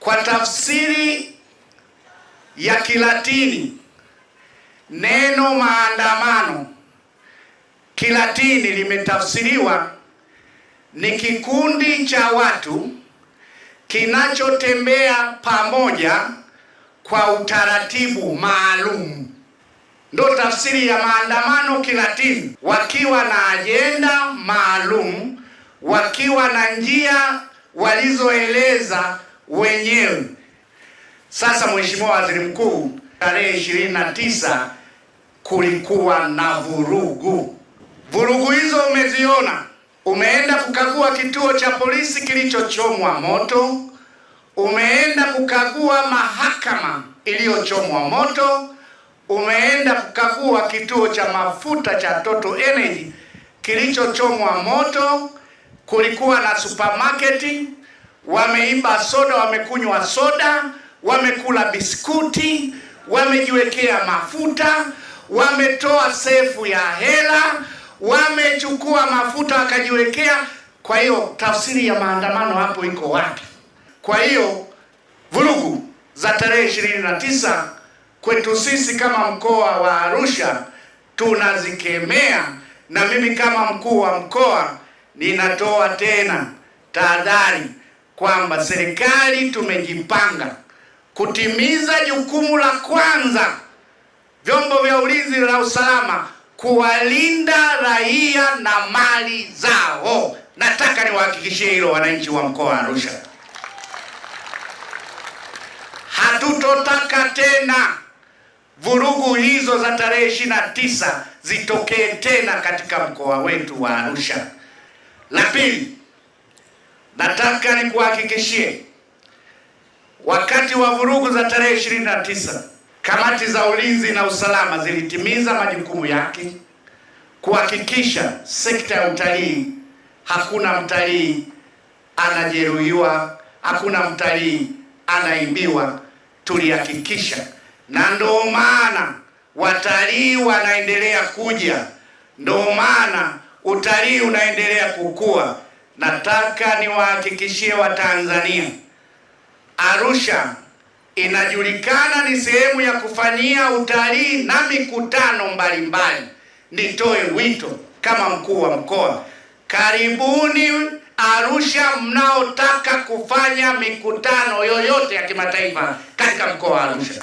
Kwa tafsiri ya Kilatini, neno maandamano Kilatini limetafsiriwa ni kikundi cha watu kinachotembea pamoja kwa utaratibu maalum. Ndo tafsiri ya maandamano Kilatini, wakiwa na ajenda maalum, wakiwa na njia walizoeleza wenyewe. Sasa Mheshimiwa Waziri Mkuu, tarehe 29 kulikuwa na vurugu. Vurugu hizo umeziona. Umeenda kukagua kituo cha polisi kilichochomwa moto, umeenda kukagua mahakama iliyochomwa moto, umeenda kukagua kituo cha mafuta cha Total Energy kilichochomwa moto. Kulikuwa na supermarket, wameiba soda, wamekunywa soda, wamekula biskuti, wamejiwekea mafuta, wametoa sefu ya hela, wamechukua mafuta wakajiwekea. Kwa hiyo tafsiri ya maandamano hapo iko wapi? Kwa hiyo vurugu za tarehe 29 kwetu sisi kama mkoa wa Arusha tunazikemea, na mimi kama mkuu wa mkoa ninatoa tena tahadhari kwamba serikali tumejipanga kutimiza jukumu la kwanza, vyombo vya ulinzi na usalama, kuwalinda raia na mali zao. Nataka niwahakikishie hilo wananchi wa mkoa wa Arusha. Hatutotaka tena vurugu hizo za tarehe 29 zitokee tena katika mkoa wetu wa Arusha. La pili, nataka nikuhakikishie, wakati wa vurugu za tarehe 29 kamati za ulinzi na usalama zilitimiza majukumu yake kuhakikisha sekta ya utalii, hakuna mtalii anajeruhiwa, hakuna mtalii anaibiwa. Tulihakikisha, na ndio maana watalii wanaendelea kuja, ndio maana utalii unaendelea kukua. Nataka niwahakikishie Watanzania, Arusha inajulikana ni sehemu ya kufanyia utalii na mikutano mbalimbali. Nitoe wito kama mkuu wa mkoa, karibuni Arusha mnaotaka kufanya mikutano yoyote ya kimataifa katika mkoa wa Arusha.